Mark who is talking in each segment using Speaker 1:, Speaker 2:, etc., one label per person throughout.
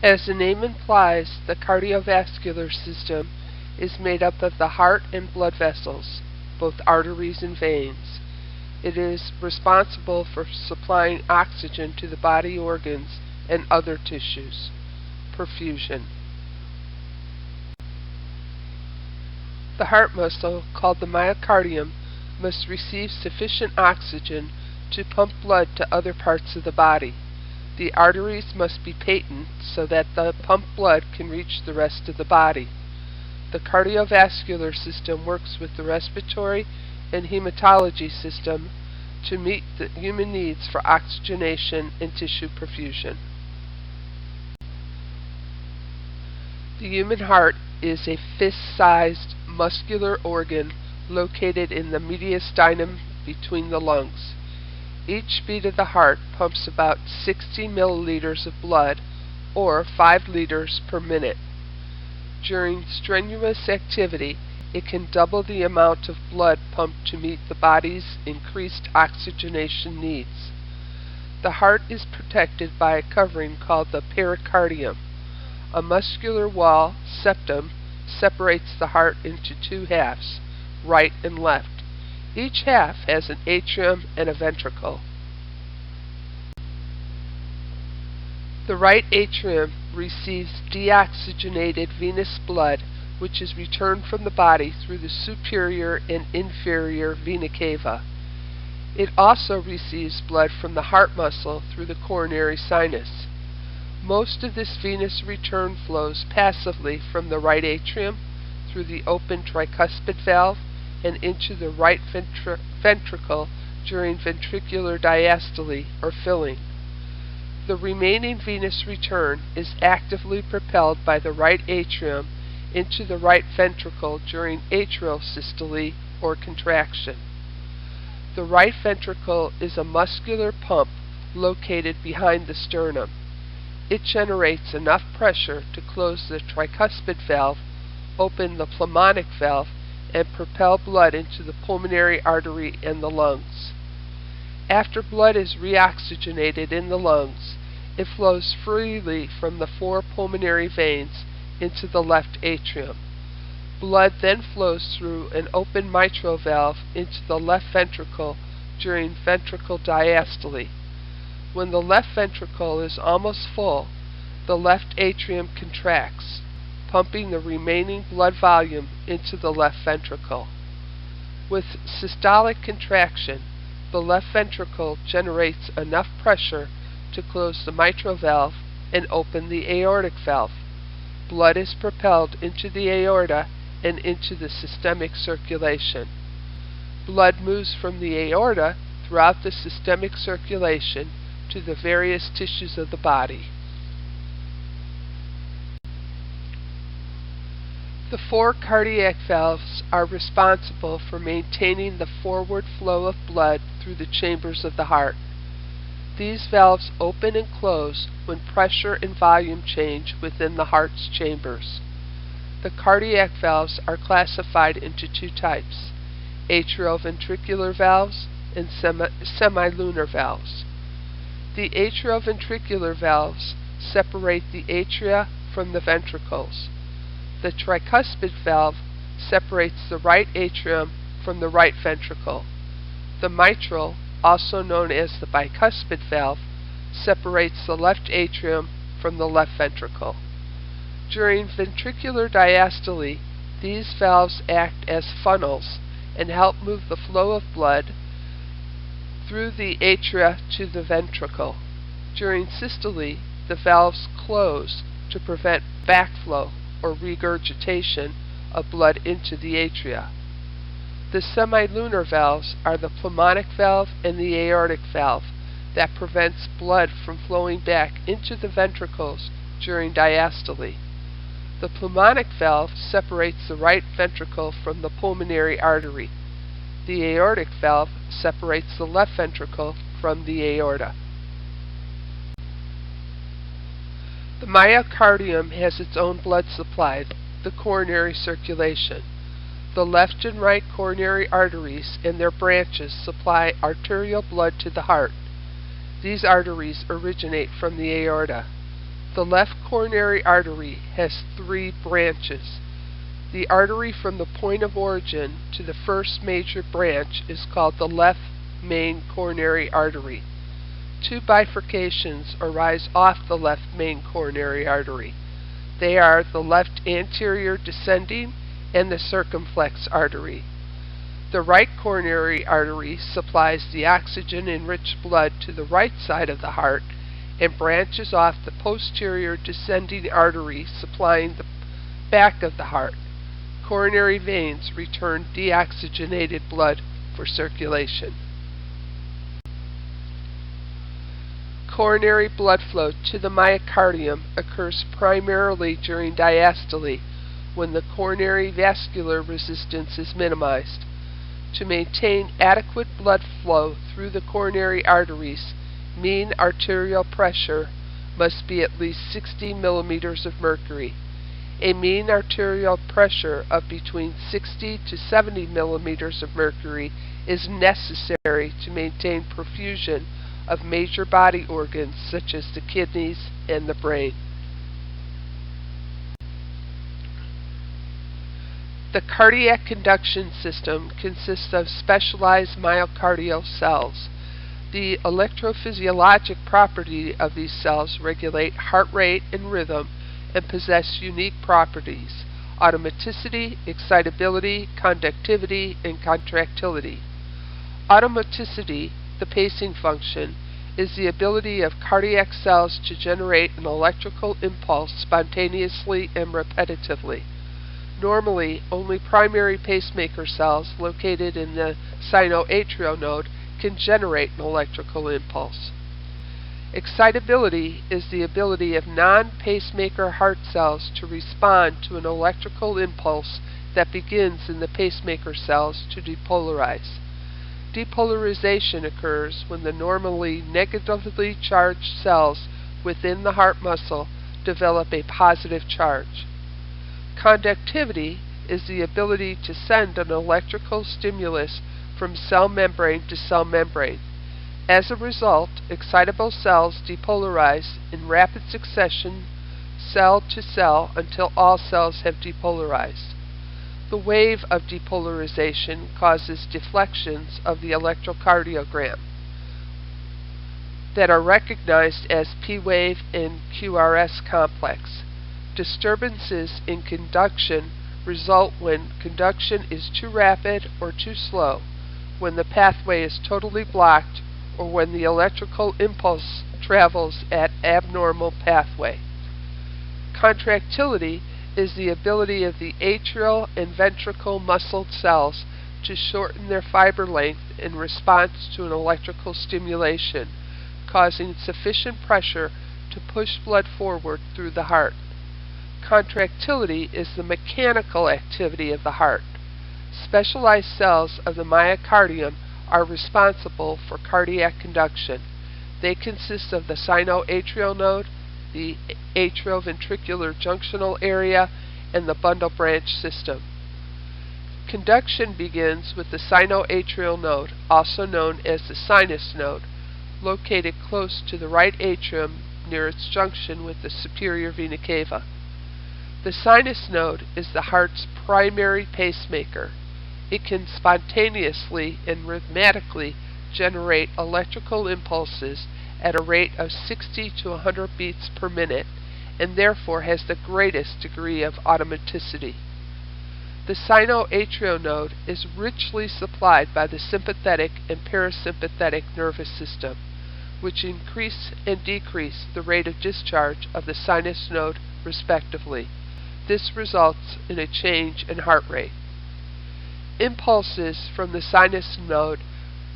Speaker 1: As the name implies, the cardiovascular system is made up of the heart and blood vessels, both arteries and veins. It is responsible for supplying oxygen to the body organs and other tissues. Perfusion. The heart muscle, called the myocardium, must receive sufficient oxygen to pump blood to other parts of the body. The arteries must be patent so that the pumped blood can reach the rest of the body. The cardiovascular system works with the respiratory and hematology system to meet the human needs for oxygenation and tissue perfusion. The human heart is a fist-sized muscular organ located in the mediastinum between the lungs. Each beat of the heart pumps about 60 milliliters of blood, or 5 liters per minute. During strenuous activity, it can double the amount of blood pumped to meet the body's increased oxygenation needs. The heart is protected by a covering called the pericardium. A muscular wall, septum, separates the heart into two halves, right and left. Each half has an atrium and a ventricle. The right atrium receives deoxygenated venous blood, which is returned from the body through the superior and inferior vena cava. It also receives blood from the heart muscle through the coronary sinus. Most of this venous return flows passively from the right atrium through the open tricuspid valve and into the right ventricle during ventricular diastole or filling. The remaining venous return is actively propelled by the right atrium into the right ventricle during atrial systole or contraction. The right ventricle is a muscular pump located behind the sternum. It generates enough pressure to close the tricuspid valve, open the pulmonic valve, and propel blood into the pulmonary artery and the lungs. After blood is reoxygenated in the lungs, it flows freely from the 4 pulmonary veins into the left atrium. Blood then flows through an open mitral valve into the left ventricle during ventricle diastole. When the left ventricle is almost full, the left atrium contracts, pumping the remaining blood volume into the left ventricle. With systolic contraction, the left ventricle generates enough pressure to close the mitral valve and open the aortic valve. Blood is propelled into the aorta and into the systemic circulation. Blood moves from the aorta throughout the systemic circulation to the various tissues of the body. The 4 cardiac valves are responsible for maintaining the forward flow of blood through the chambers of the heart. These valves open and close when pressure and volume change within the heart's chambers. The cardiac valves are classified into 2 types: atrioventricular valves and semilunar valves. The atrioventricular valves separate the atria from the ventricles. The tricuspid valve separates the right atrium from the right ventricle. The mitral, also known as the bicuspid valve, separates the left atrium from the left ventricle. During ventricular diastole, these valves act as funnels and help move the flow of blood through the atria to the ventricle. During systole, the valves close to prevent backflow or regurgitation of blood into the atria. The semilunar valves are the pulmonic valve and the aortic valve that prevents blood from flowing back into the ventricles during diastole. The pulmonic valve separates the right ventricle from the pulmonary artery. The aortic valve separates the left ventricle from the aorta. The myocardium has its own blood supply, the coronary circulation. The left and right coronary arteries and their branches supply arterial blood to the heart. These arteries originate from the aorta. The left coronary artery has 3 branches. The artery from the point of origin to the first major branch is called the left main coronary artery. 2 bifurcations arise off the left main coronary artery. They are the left anterior descending and the circumflex artery. The right coronary artery supplies the oxygen-enriched blood to the right side of the heart and branches off the posterior descending artery supplying the back of the heart. Coronary veins return deoxygenated blood for circulation. Coronary blood flow to the myocardium occurs primarily during diastole, when the coronary vascular resistance is minimized. To maintain adequate blood flow through the coronary arteries, mean arterial pressure must be at least 60 millimeters of mercury. A mean arterial pressure of between 60 to 70 millimeters of mercury is necessary to maintain perfusion of major body organs such as the kidneys and the brain. The cardiac conduction system consists of specialized myocardial cells. The electrophysiologic property of these cells regulate heart rate and rhythm and possess unique properties: automaticity, excitability, conductivity, and contractility. Automaticity, the pacing function, is the ability of cardiac cells to generate an electrical impulse spontaneously and repetitively. Normally, only primary pacemaker cells located in the sinoatrial node can generate an electrical impulse. Excitability is the ability of non-pacemaker heart cells to respond to an electrical impulse that begins in the pacemaker cells to depolarize. Depolarization occurs when the normally negatively charged cells within the heart muscle develop a positive charge. Conductivity is the ability to send an electrical stimulus from cell membrane to cell membrane. As a result, excitable cells depolarize in rapid succession, cell to cell, until all cells have depolarized. The wave of depolarization causes deflections of the electrocardiogram that are recognized as P wave and QRS complex. Disturbances in conduction result when conduction is too rapid or too slow, when the pathway is totally blocked, or when the electrical impulse travels at abnormal pathway. Contractility is the ability of the atrial and ventricle muscle cells to shorten their fiber length in response to an electrical stimulation, causing sufficient pressure to push blood forward through the heart. Contractility is the mechanical activity of the heart. Specialized cells of the myocardium are responsible for cardiac conduction. They consist of the sinoatrial node, the atrioventricular junctional area, and the bundle branch system. Conduction begins with the sinoatrial node, also known as the sinus node, located close to the right atrium near its junction with the superior vena cava. The sinus node is the heart's primary pacemaker. It can spontaneously and rhythmically generate electrical impulses at a rate of 60 to 100 beats per minute, and therefore has the greatest degree of automaticity. The sinoatrial node is richly supplied by the sympathetic and parasympathetic nervous system, which increase and decrease the rate of discharge of the sinus node respectively. This results in a change in heart rate. Impulses from the sinus node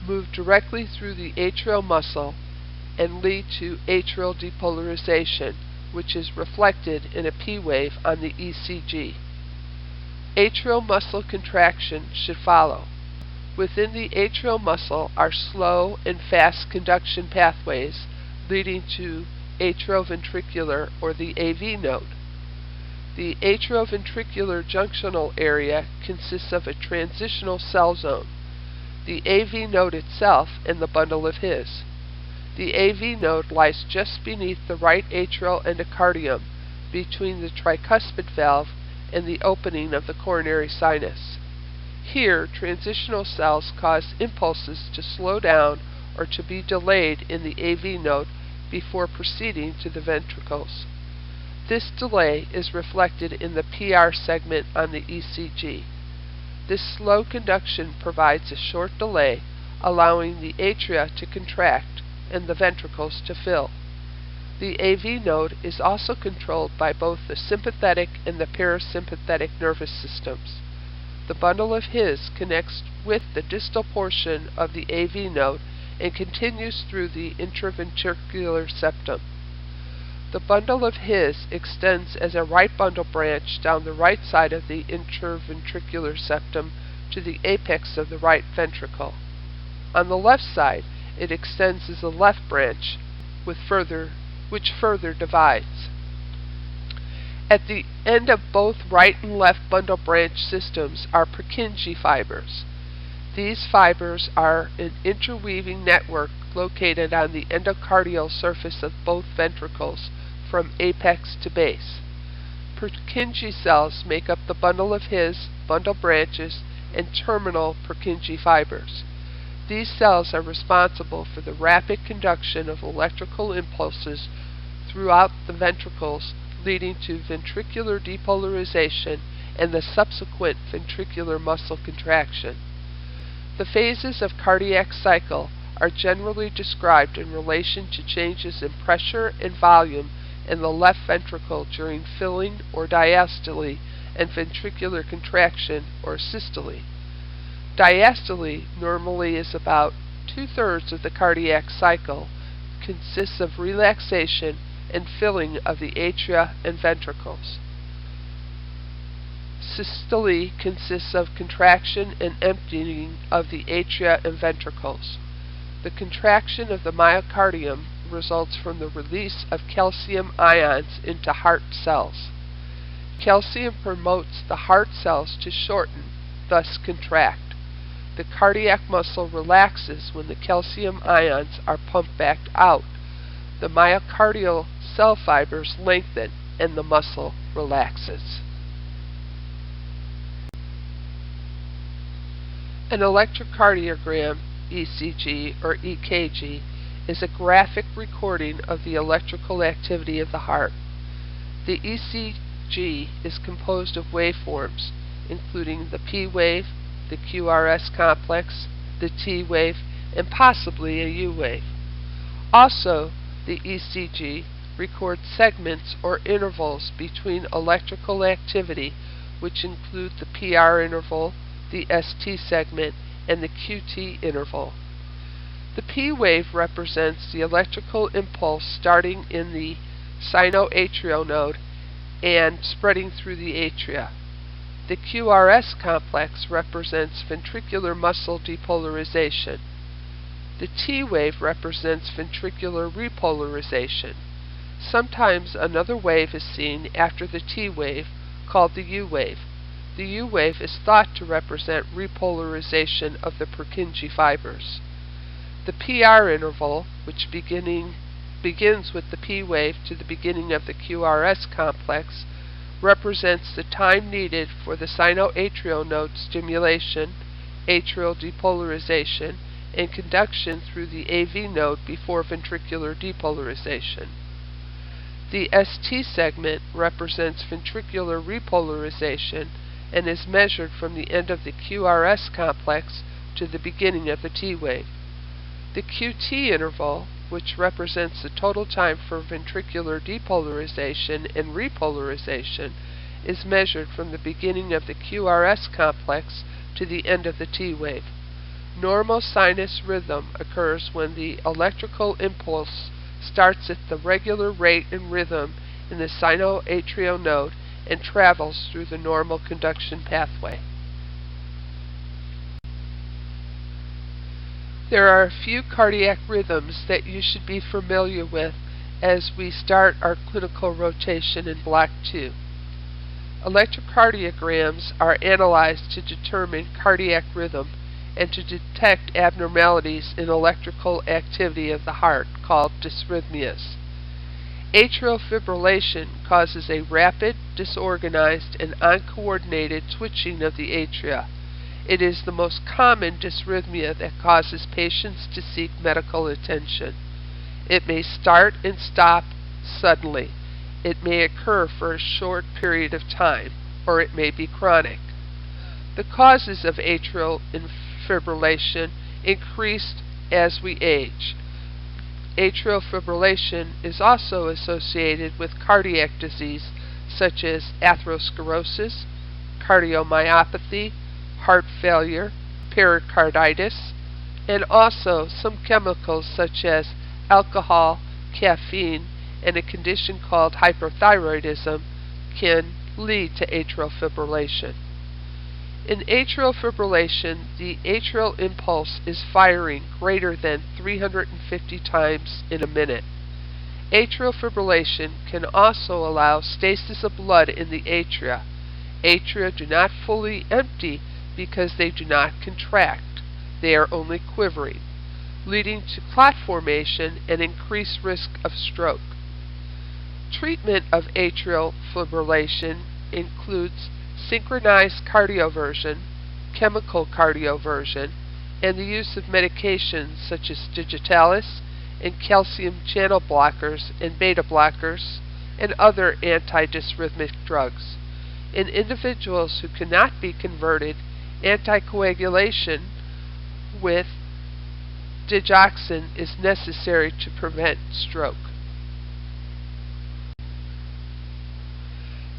Speaker 1: move directly through the atrial muscle and lead to atrial depolarization, which is reflected in a P wave on the ECG. Atrial muscle contraction should follow. Within the atrial muscle are slow and fast conduction pathways leading to atrioventricular or the AV node. The atrioventricular junctional area consists of a transitional cell zone, the AV node itself, and the bundle of His. The AV node lies just beneath the right atrial endocardium, between the tricuspid valve and the opening of the coronary sinus. Here, transitional cells cause impulses to slow down or to be delayed in the AV node before proceeding to the ventricles. This delay is reflected in the PR segment on the ECG. This slow conduction provides a short delay, allowing the atria to contract and the ventricles to fill. The AV node is also controlled by both the sympathetic and the parasympathetic nervous systems. The bundle of His connects with the distal portion of the AV node and continues through the intraventricular septum. The bundle of His extends as a right bundle branch down the right side of the intraventricular septum to the apex of the right ventricle. On the left side, it extends as a left branch, which further divides. At the end of both right and left bundle branch systems are Purkinje fibers. These fibers are an interweaving network located on the endocardial surface of both ventricles from apex to base. Purkinje cells make up the bundle of His, bundle branches, and terminal Purkinje fibers. These cells are responsible for the rapid conduction of electrical impulses throughout the ventricles, leading to ventricular depolarization and the subsequent ventricular muscle contraction. The phases of cardiac cycle are generally described in relation to changes in pressure and volume in the left ventricle during filling or diastole and ventricular contraction or systole. Diastole normally is about 2/3 of the cardiac cycle, consists of relaxation and filling of the atria and ventricles. Systole consists of contraction and emptying of the atria and ventricles. The contraction of the myocardium results from the release of calcium ions into heart cells. Calcium promotes the heart cells to shorten, thus contract. The cardiac muscle relaxes when the calcium ions are pumped back out. The myocardial cell fibers lengthen and the muscle relaxes. An electrocardiogram, ECG or EKG, is a graphic recording of the electrical activity of the heart. The ECG is composed of waveforms, including the P wave, the QRS complex, the T wave, and possibly a U wave. Also, the ECG records segments or intervals between electrical activity, which include the PR interval, the ST segment, and the QT interval. The P wave represents the electrical impulse starting in the sinoatrial node and spreading through the atria. The QRS complex represents ventricular muscle depolarization. The T wave represents ventricular repolarization. Sometimes another wave is seen after the T wave, called the U wave. The U wave is thought to represent repolarization of the Purkinje fibers. The PR interval, which begins with the P wave to the beginning of the QRS complex, represents the time needed for the sinoatrial node stimulation, atrial depolarization, and conduction through the AV node before ventricular depolarization. The ST segment represents ventricular repolarization and is measured from the end of the QRS complex to the beginning of the T wave. The QT interval, which represents the total time for ventricular depolarization and repolarization, is measured from the beginning of the QRS complex to the end of the T wave. Normal sinus rhythm occurs when the electrical impulse starts at the regular rate and rhythm in the sinoatrial node and travels through the normal conduction pathway. There are a few cardiac rhythms that you should be familiar with as we start our clinical rotation in Block 2. Electrocardiograms are analyzed to determine cardiac rhythm, and to detect abnormalities in electrical activity of the heart called dysrhythmias. Atrial fibrillation causes a rapid, disorganized, and uncoordinated twitching of the atria. It is the most common dysrhythmia that causes patients to seek medical attention. It may start and stop suddenly. It may occur for a short period of time, or it may be chronic. The causes of atrial fibrillation increase as we age. Atrial fibrillation is also associated with cardiac disease such as atherosclerosis, cardiomyopathy, heart failure, pericarditis, and also some chemicals such as alcohol, caffeine, and a condition called hyperthyroidism can lead to atrial fibrillation. In atrial fibrillation, the atrial impulse is firing greater than 350 times in a minute. Atrial fibrillation can also allow stasis of blood in the atria. Atria do not fully empty because they do not contract. They are only quivering, leading to clot formation and increased risk of stroke. Treatment of atrial fibrillation includes synchronized cardioversion, chemical cardioversion, and the use of medications such as digitalis and calcium channel blockers and beta blockers and other antidysrhythmic drugs. In individuals who cannot be converted, anticoagulation with digoxin is necessary to prevent stroke.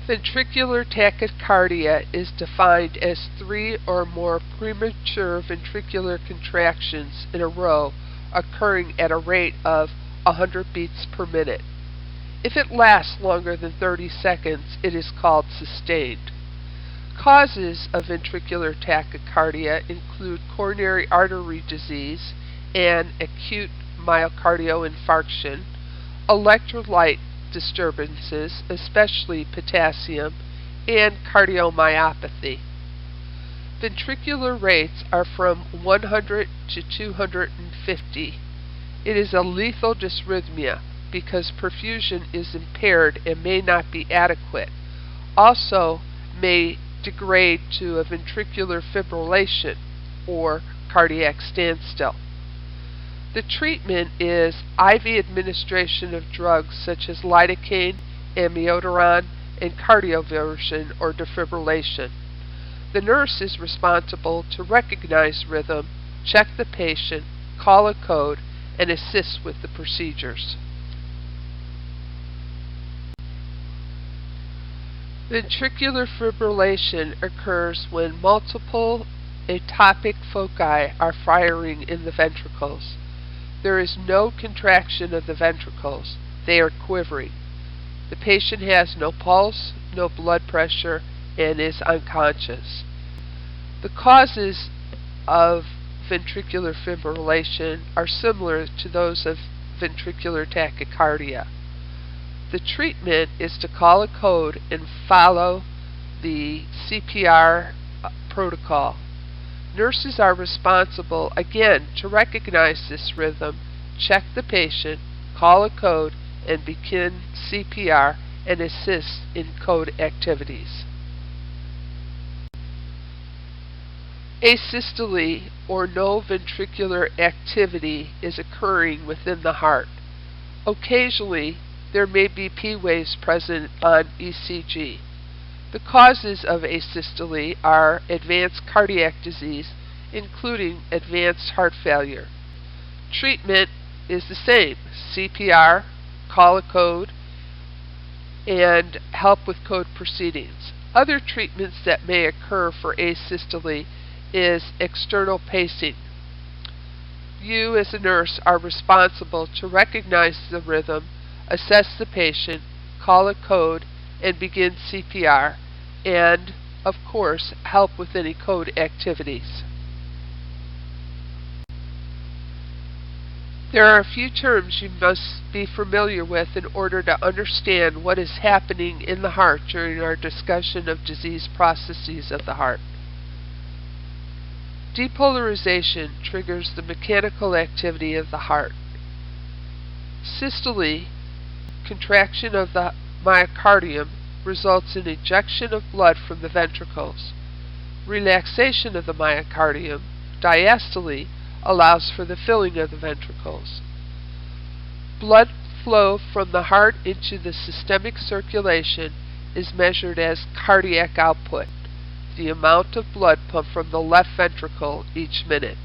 Speaker 1: Ventricular tachycardia is defined as 3 or more premature ventricular contractions in a row occurring at a rate of 100 beats per minute. If it lasts longer than 30 seconds, it is called sustained. Causes of ventricular tachycardia include coronary artery disease and acute myocardial infarction, electrolyte disturbances, especially potassium, and cardiomyopathy. Ventricular rates are from 100 to 250. It is a lethal dysrhythmia because perfusion is impaired and may not be adequate. Also may degrade to a ventricular fibrillation or cardiac standstill. The treatment is IV administration of drugs such as lidocaine, amiodarone, and cardioversion or defibrillation. The nurse is responsible to recognize rhythm, check the patient, call a code, and assist with the procedures. Ventricular fibrillation occurs when multiple atopic foci are firing in the ventricles. There is no contraction of the ventricles. They are quivering. The patient has no pulse, no blood pressure, and is unconscious. The causes of ventricular fibrillation are similar to those of ventricular tachycardia. The treatment is to call a code and follow the CPR protocol. Nurses are responsible, again, to recognize this rhythm, check the patient, call a code, and begin CPR and assist in code activities. Asystole, or no ventricular activity, is occurring within the heart. Occasionally, there may be P waves present on ECG. The causes of asystole are advanced cardiac disease, including advanced heart failure. Treatment is the same: CPR, call a code, and help with code proceedings. Other treatments that may occur for asystole is external pacing. You as a nurse are responsible to recognize the rhythm, assess the patient, call a code, and begin CPR, and, of course, help with any code activities. There are a few terms you must be familiar with in order to understand what is happening in the heart during our discussion of disease processes of the heart. Depolarization triggers the mechanical activity of the heart. Systole, contraction of the myocardium, results in ejection of blood from the ventricles. Relaxation of the myocardium, diastole, allows for the filling of the ventricles. Blood flow from the heart into the systemic circulation is measured as cardiac output, the amount of blood pumped from the left ventricle each minute.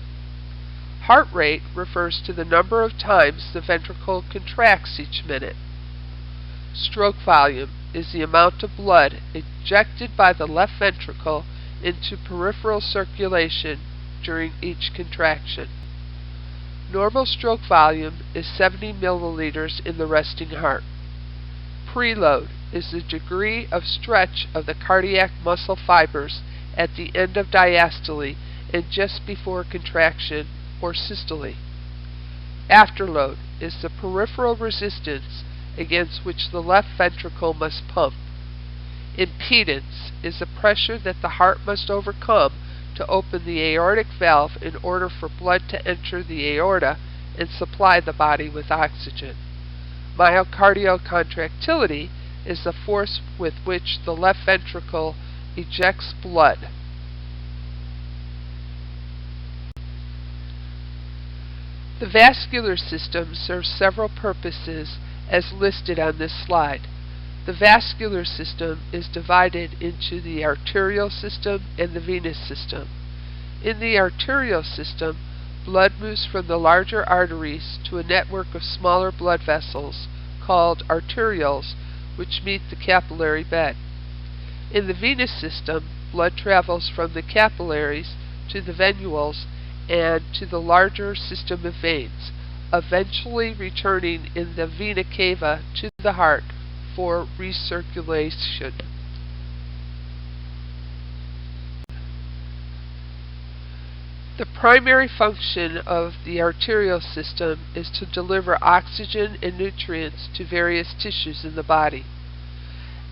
Speaker 1: Heart rate refers to the number of times the ventricle contracts each minute. Stroke volume is the amount of blood ejected by the left ventricle into peripheral circulation during each contraction. Normal stroke volume is 70 milliliters in the resting heart. Preload is the degree of stretch of the cardiac muscle fibers at the end of diastole and just before contraction or systole. Afterload is the peripheral resistance against which the left ventricle must pump. Impedance is the pressure that the heart must overcome to open the aortic valve in order for blood to enter the aorta and supply the body with oxygen. Myocardial contractility is the force with which the left ventricle ejects blood. The vascular system serves several purposes as listed on this slide. The vascular system is divided into the arterial system and the venous system. In the arterial system, blood moves from the larger arteries to a network of smaller blood vessels called arterioles, which meet the capillary bed. In the venous system, blood travels from the capillaries to the venules and to the larger system of veins, eventually returning in the vena cava to the heart for recirculation. The primary function of the arterial system is to deliver oxygen and nutrients to various tissues in the body.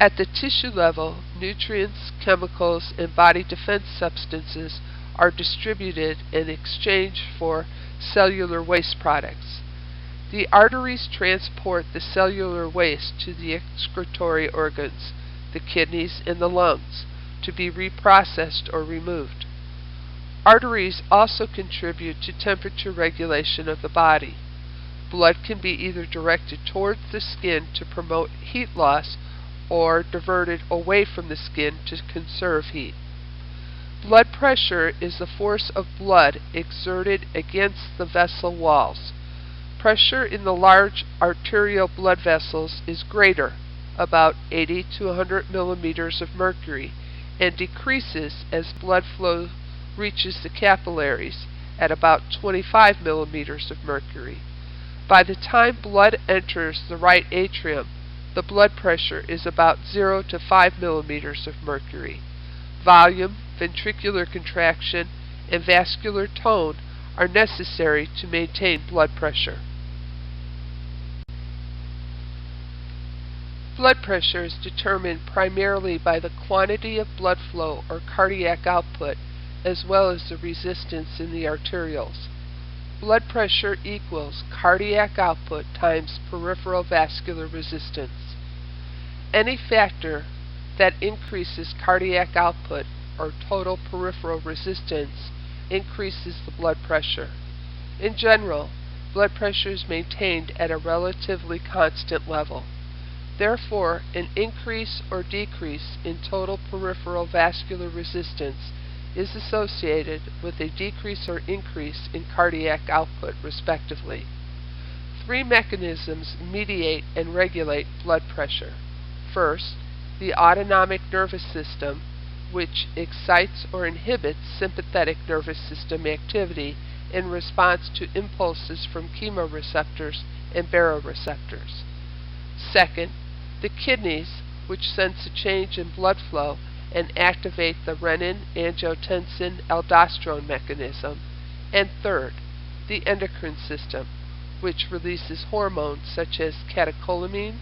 Speaker 1: At the tissue level, nutrients, chemicals, and body defense substances are distributed and exchanged for cellular waste products. The arteries transport the cellular waste to the excretory organs, the kidneys, and the lungs, to be reprocessed or removed. Arteries also contribute to temperature regulation of the body. Blood can be either directed towards the skin to promote heat loss or diverted away from the skin to conserve heat. Blood pressure is the force of blood exerted against the vessel walls. Pressure in the large arterial blood vessels is greater, about 80 to 100 millimeters of mercury, and decreases as blood flow reaches the capillaries at about 25 millimeters of mercury. By the time blood enters the right atrium, the blood pressure is about 0 to 5 millimeters of mercury. Volume, ventricular contraction, and vascular tone are necessary to maintain blood pressure. Blood pressure is determined primarily by the quantity of blood flow or cardiac output, as well as the resistance in the arterioles. Blood pressure equals cardiac output times peripheral vascular resistance. Any factor that increases cardiac output or total peripheral resistance increases the blood pressure. In general, blood pressure is maintained at a relatively constant level. Therefore, an increase or decrease in total peripheral vascular resistance is associated with a decrease or increase in cardiac output, respectively. Three mechanisms mediate and regulate blood pressure. First, the autonomic nervous system, which excites or inhibits sympathetic nervous system activity in response to impulses from chemoreceptors and baroreceptors. Second, the kidneys, which sense a change in blood flow and activate the renin-angiotensin-aldosterone mechanism. And third, the endocrine system, which releases hormones such as catecholamine,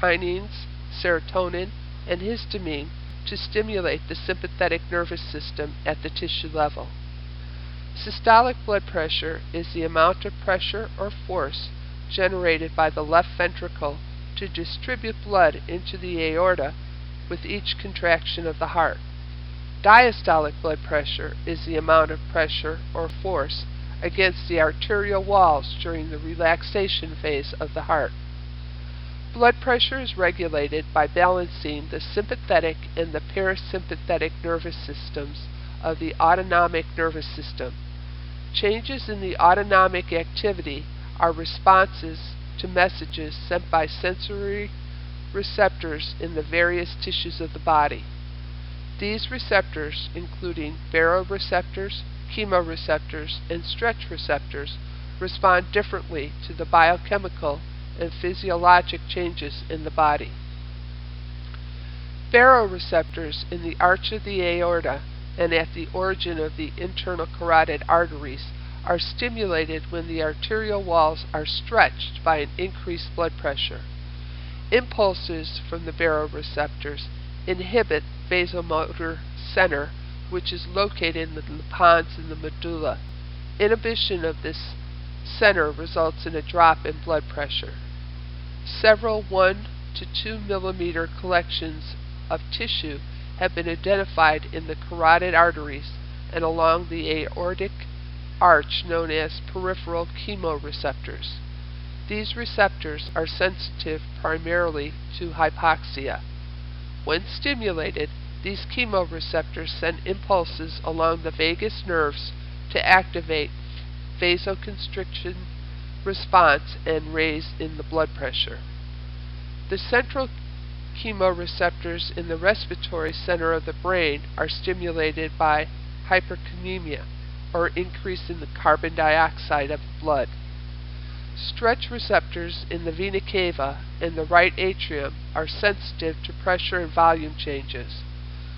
Speaker 1: kinines, serotonin, and histamine to stimulate the sympathetic nervous system at the tissue level. Systolic blood pressure is the amount of pressure or force generated by the left ventricle to distribute blood into the aorta with each contraction of the heart. Diastolic blood pressure is the amount of pressure or force against the arterial walls during the relaxation phase of the heart. Blood pressure is regulated by balancing the sympathetic and the parasympathetic nervous systems of the autonomic nervous system. Changes in the autonomic activity are responses to messages sent by sensory receptors in the various tissues of the body. These receptors, including baroreceptors, chemoreceptors, and stretch receptors, respond differently to the biochemical and physiologic changes in the body. Baroreceptors in the arch of the aorta and at the origin of the internal carotid arteries are stimulated when the arterial walls are stretched by an increased blood pressure. Impulses from the baroreceptors inhibit vasomotor center, which is located in the pons and the medulla. Inhibition of this center results in a drop in blood pressure. Several 1 to 2 millimeter collections of tissue have been identified in the carotid arteries and along the aortic arch known as peripheral chemoreceptors. These receptors are sensitive primarily to hypoxia. When stimulated, these chemoreceptors send impulses along the vagus nerves to activate vasoconstriction response and raise in the blood pressure. The central chemoreceptors in the respiratory center of the brain are stimulated by hyperkalemia, or increase in the carbon dioxide of the blood. Stretch receptors in the vena cava and the right atrium are sensitive to pressure and volume changes.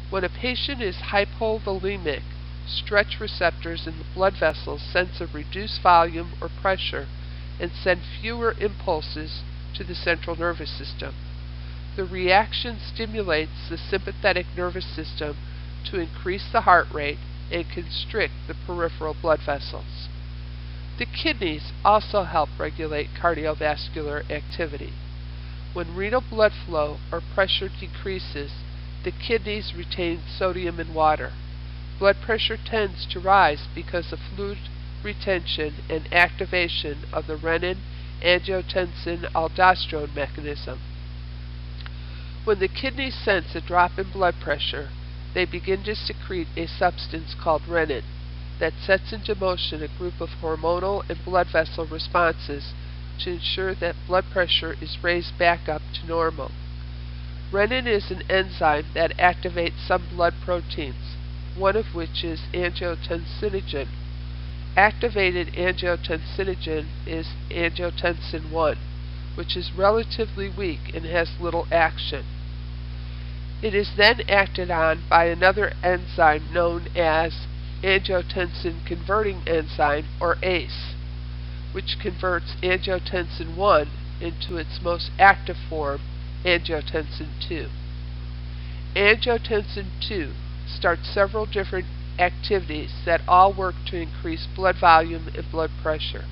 Speaker 1: When a patient is hypovolemic, stretch receptors in the blood vessels sense a reduced volume or pressure and send fewer impulses to the central nervous system. The reaction stimulates the sympathetic nervous system to increase the heart rate and constrict the peripheral blood vessels. The kidneys also help regulate cardiovascular activity. When renal blood flow or pressure decreases, the kidneys retain sodium and water. Blood pressure tends to rise because of fluid retention and activation of the renin-angiotensin-aldosterone mechanism. When the kidneys sense a drop in blood pressure, they begin to secrete a substance called renin that sets into motion a group of hormonal and blood vessel responses to ensure that blood pressure is raised back up to normal. Renin is an enzyme that activates some blood proteins, one of which is angiotensinogen. Activated angiotensinogen is angiotensin 1, which is relatively weak and has little action. It is then acted on by another enzyme known as angiotensin converting enzyme, or ACE, which converts angiotensin 1 into its most active form, angiotensin 2. Angiotensin 2 starts several different activities that all work to increase blood volume and blood pressure.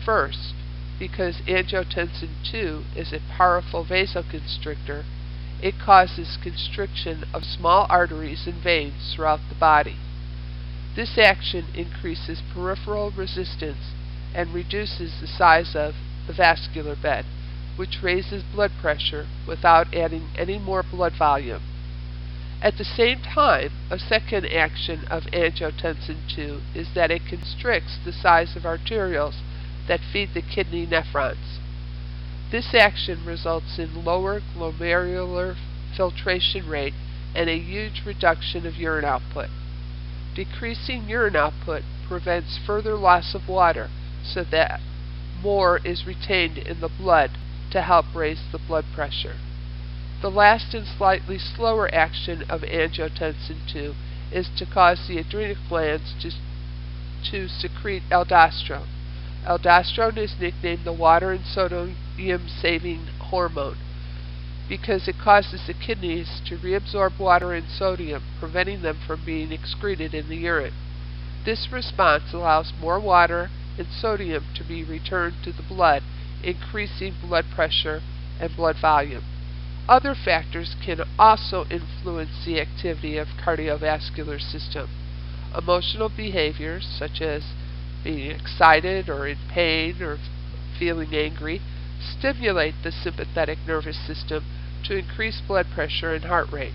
Speaker 1: First, because angiotensin 2 is a powerful vasoconstrictor, it causes constriction of small arteries and veins throughout the body. This action increases peripheral resistance and reduces the size of the vascular bed, which raises blood pressure without adding any more blood volume. At the same time, a second action of angiotensin 2 is that it constricts the size of arterioles that feed the kidney nephrons. This action results in lower glomerular filtration rate and a huge reduction of urine output. Decreasing urine output prevents further loss of water so that more is retained in the blood to help raise the blood pressure. The last and slightly slower action of angiotensin 2 is to cause the adrenal glands to secrete aldosterone. Aldosterone is nicknamed the water and sodium-saving hormone because it causes the kidneys to reabsorb water and sodium, preventing them from being excreted in the urine. This response allows more water and sodium to be returned to the blood, increasing blood pressure and blood volume. Other factors can also influence the activity of cardiovascular system. Emotional behaviors such as being excited or in pain or feeling angry stimulate the sympathetic nervous system to increase blood pressure and heart rate.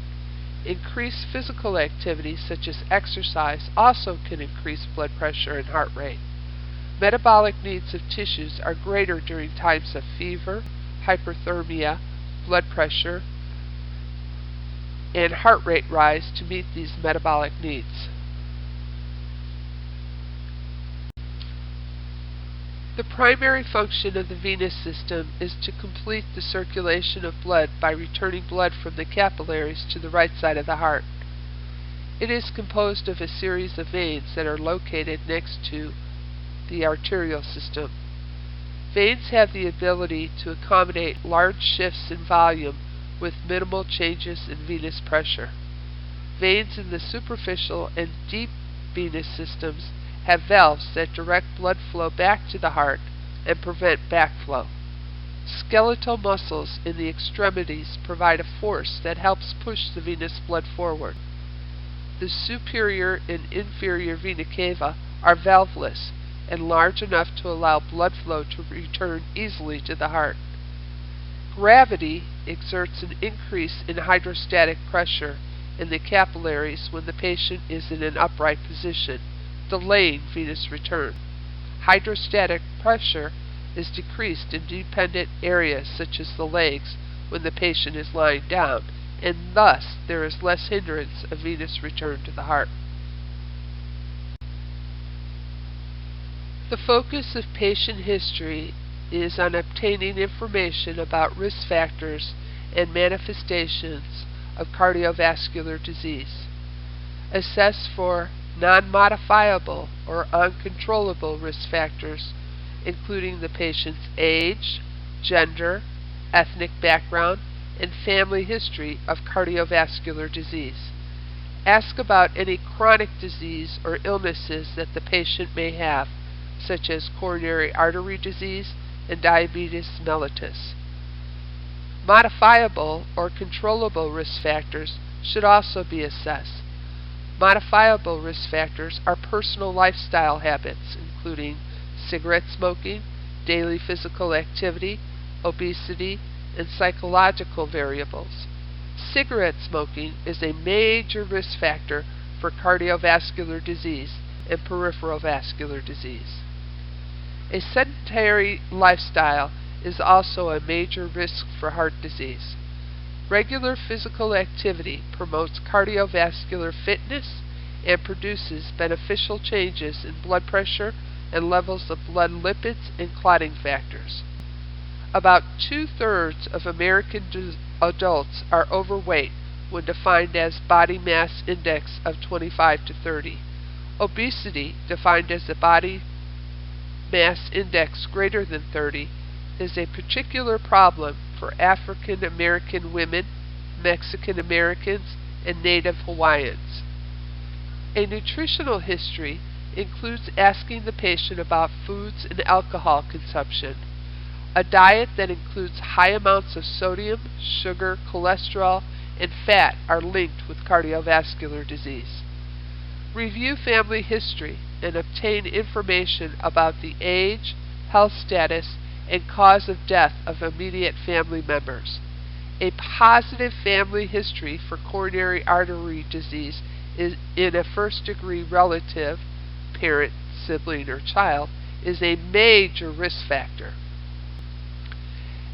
Speaker 1: Increased physical activity such as exercise also can increase blood pressure and heart rate. Metabolic needs of tissues are greater during times of fever, hyperthermia, blood pressure, and heart rate rise to meet these metabolic needs. The primary function of the venous system is to complete the circulation of blood by returning blood from the capillaries to the right side of the heart. It is composed of a series of veins that are located next to the arterial system. Veins have the ability to accommodate large shifts in volume with minimal changes in venous pressure. Veins in the superficial and deep venous systems have valves that direct blood flow back to the heart and prevent backflow. Skeletal muscles in the extremities provide a force that helps push the venous blood forward. The superior and inferior vena cava are valveless and large enough to allow blood flow to return easily to the heart. Gravity exerts an increase in hydrostatic pressure in the capillaries when the patient is in an upright position, delaying venous return. Hydrostatic pressure is decreased in dependent areas such as the legs when the patient is lying down, and thus there is less hindrance of venous return to the heart. The focus of patient history is on obtaining information about risk factors and manifestations of cardiovascular disease. Assess for non-modifiable or uncontrollable risk factors, including the patient's age, gender, ethnic background, and family history of cardiovascular disease. Ask about any chronic disease or illnesses that the patient may have, such as coronary artery disease and diabetes mellitus. Modifiable or controllable risk factors should also be assessed. Modifiable risk factors are personal lifestyle habits, including cigarette smoking, daily physical activity, obesity, and psychological variables. Cigarette smoking is a major risk factor for cardiovascular disease and peripheral vascular disease. A sedentary lifestyle is also a major risk for heart disease. Regular physical activity promotes cardiovascular fitness and produces beneficial changes in blood pressure and levels of blood lipids and clotting factors. About 2/3 of American adults are overweight when defined as body mass index of 25 to 30. Obesity, defined as a body mass index greater than 30, is a particular problem for African American women, Mexican Americans, and Native Hawaiians. A nutritional history includes asking the patient about foods and alcohol consumption. A diet that includes high amounts of sodium, sugar, cholesterol, and fat are linked with cardiovascular disease. Review family history and obtain information about the age, health status, and cause of death of immediate family members. A positive family history for coronary artery disease in a first-degree relative, parent, sibling, or child, is a major risk factor.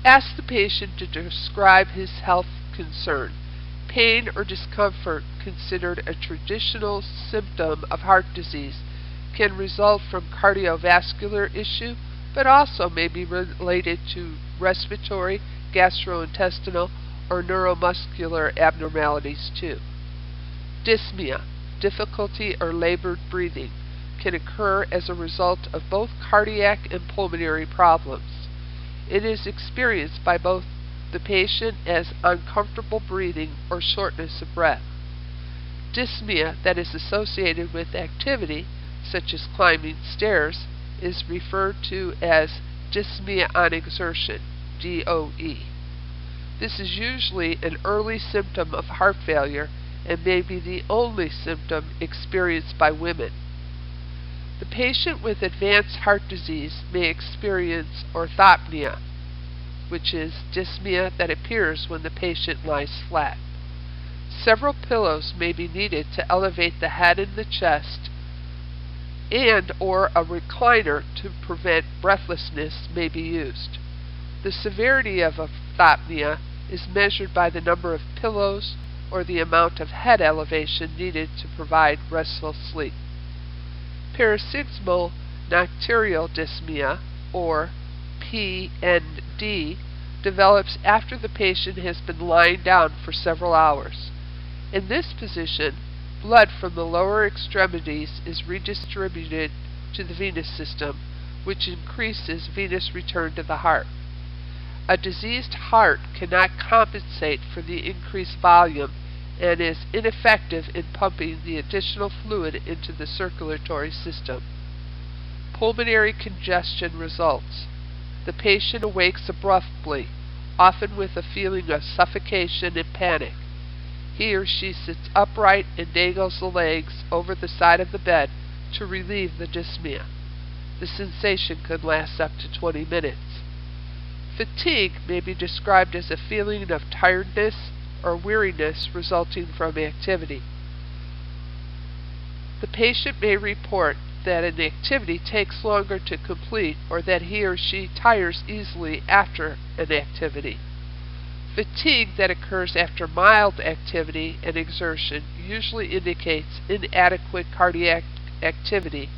Speaker 1: Ask the patient to describe his health concern. Pain or discomfort, considered a traditional symptom of heart disease, can result from cardiovascular issue, but also may be related to respiratory, gastrointestinal, or neuromuscular abnormalities too. Dyspnea, difficulty or labored breathing, can occur as a result of both cardiac and pulmonary problems. It is experienced by both the patient as uncomfortable breathing or shortness of breath. Dyspnea that is associated with activity such as climbing stairs, is referred to as dyspnea on exertion, DOE. This is usually an early symptom of heart failure and may be the only symptom experienced by women. The patient with advanced heart disease may experience orthopnea, which is dyspnea that appears when the patient lies flat. Several pillows may be needed to elevate the head and the chest, and or a recliner to prevent breathlessness may be used. The severity of orthopnea is measured by the number of pillows or the amount of head elevation needed to provide restful sleep. Paroxysmal nocturnal dyspnea, or PND, develops after the patient has been lying down for several hours. In this position, blood from the lower extremities is redistributed to the venous system, which increases venous return to the heart. A diseased heart cannot compensate for the increased volume and is ineffective in pumping the additional fluid into the circulatory system. Pulmonary congestion results. The patient awakes abruptly, often with a feeling of suffocation and panic. He or she sits upright and dangles the legs over the side of the bed to relieve the dyspnea. The sensation can last up to 20 minutes. Fatigue may be described as a feeling of tiredness or weariness resulting from activity. The patient may report that an activity takes longer to complete or that he or she tires easily after an activity. Fatigue that occurs after mild activity and exertion usually indicates inadequate cardiac activity,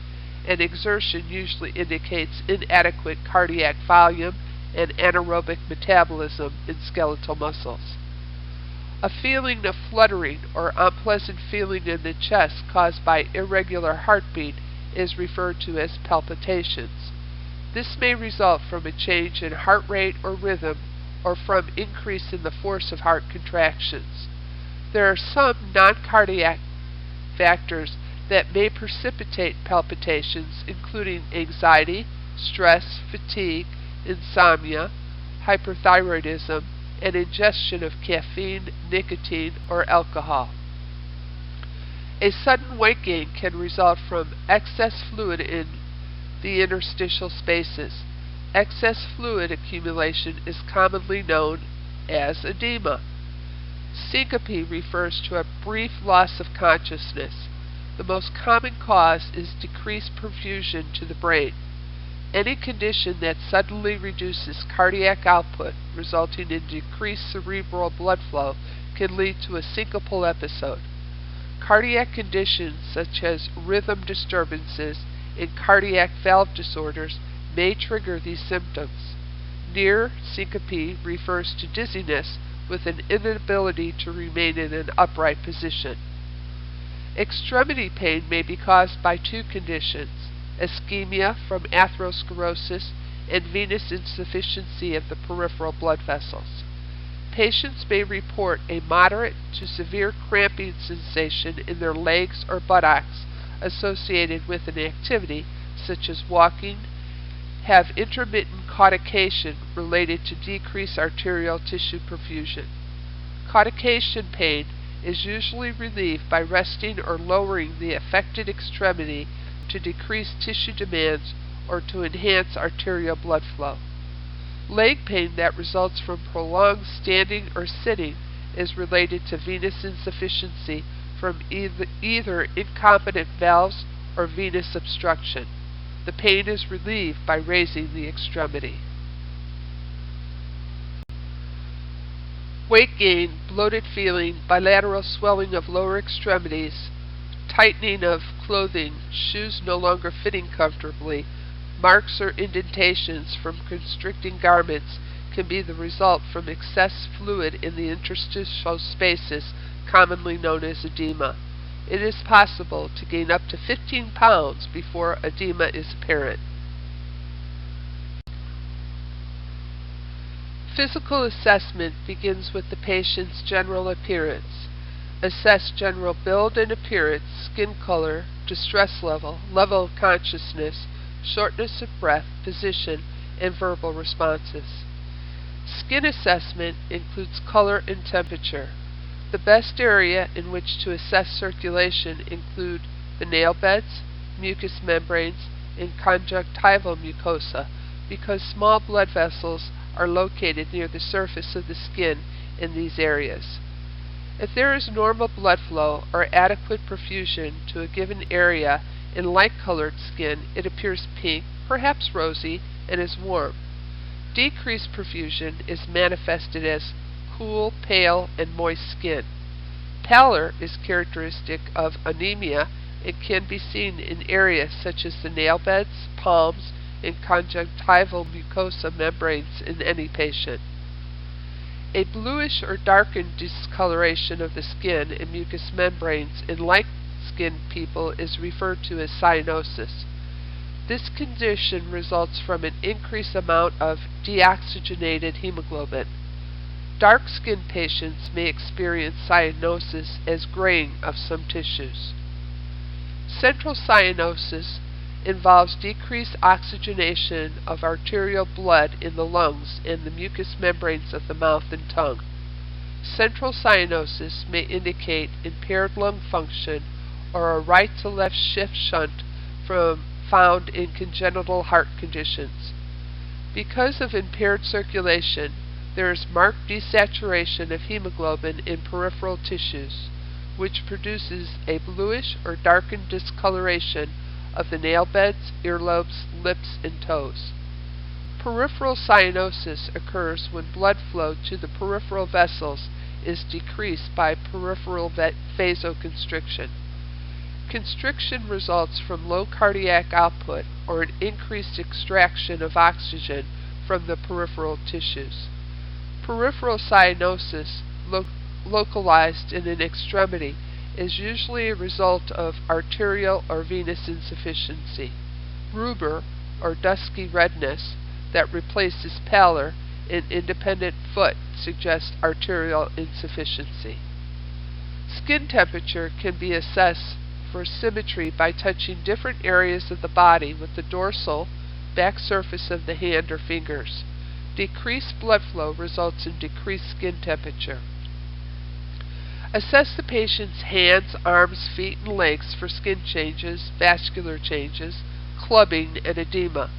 Speaker 1: and exertion usually indicates inadequate cardiac volume and anaerobic metabolism in skeletal muscles. A feeling of fluttering or unpleasant feeling in the chest caused by irregular heartbeat is referred to as palpitations. This may result from a change in heart rate or rhythm or from increase in the force of heart contractions. There are some non-cardiac factors that may precipitate palpitations, including anxiety, stress, fatigue, insomnia, hyperthyroidism, and ingestion of caffeine, nicotine, or alcohol. A sudden weight gain can result from excess fluid in the interstitial spaces. Excess fluid accumulation is commonly known as edema. Syncope refers to a brief loss of consciousness. The most common cause is decreased perfusion to the brain. Any condition that suddenly reduces cardiac output, resulting in decreased cerebral blood flow, can lead to a syncopal episode. Cardiac conditions such as rhythm disturbances and cardiac valve disorders may trigger these symptoms. Near syncope refers to dizziness with an inability to remain in an upright position. Extremity pain may be caused by two conditions: ischemia from atherosclerosis and venous insufficiency of the peripheral blood vessels. Patients may report a moderate to severe cramping sensation in their legs or buttocks associated with an activity such as walking, have intermittent caudication related to decreased arterial tissue perfusion. Caudication pain is usually relieved by resting or lowering the affected extremity to decrease tissue demands or to enhance arterial blood flow. Leg pain that results from prolonged standing or sitting is related to venous insufficiency from either incompetent valves or venous obstruction. The pain is relieved by raising the extremity. Weight gain, bloated feeling, bilateral swelling of lower extremities, tightening of clothing, shoes no longer fitting comfortably, marks or indentations from constricting garments can be the result from excess fluid in the interstitial spaces, commonly known as edema. It is possible to gain up to 15 pounds before edema is apparent. Physical assessment begins with the patient's general appearance. Assess general build and appearance, skin color, distress level, level of consciousness, shortness of breath, position, and verbal responses. Skin assessment includes color and temperature. The best area in which to assess circulation include the nail beds, mucous membranes, and conjunctival mucosa because small blood vessels are located near the surface of the skin in these areas. If there is normal blood flow or adequate perfusion to a given area in light-colored skin, it appears pink, perhaps rosy, and is warm. Decreased perfusion is manifested as cool, pale, and moist skin. Pallor is characteristic of anemia and can be seen in areas such as the nail beds, palms, and conjunctival mucosa membranes in any patient. A bluish or darkened discoloration of the skin and mucous membranes in light-skinned people is referred to as cyanosis. This condition results from an increased amount of deoxygenated hemoglobin. Dark-skinned patients may experience cyanosis as graying of some tissues. Central cyanosis involves decreased oxygenation of arterial blood in the lungs and the mucous membranes of the mouth and tongue. Central cyanosis may indicate impaired lung function or a right-to-left shift shunt found in congenital heart conditions. Because of impaired circulation, there is marked desaturation of hemoglobin in peripheral tissues, which produces a bluish or darkened discoloration of the nail beds, earlobes, lips, and toes. Peripheral cyanosis occurs when blood flow to the peripheral vessels is decreased by peripheral vasoconstriction. Constriction results from low cardiac output or an increased extraction of oxygen from the peripheral tissues. Peripheral cyanosis, localized in an extremity, is usually a result of arterial or venous insufficiency. Rubor, or dusky redness, that replaces pallor in independent foot suggests arterial insufficiency. Skin temperature can be assessed for symmetry by touching different areas of the body with the dorsal, back surface of the hand or fingers. Decreased blood flow results in decreased skin temperature. Assess the patient's hands, arms, feet, and legs for skin changes, vascular changes, clubbing, and edema.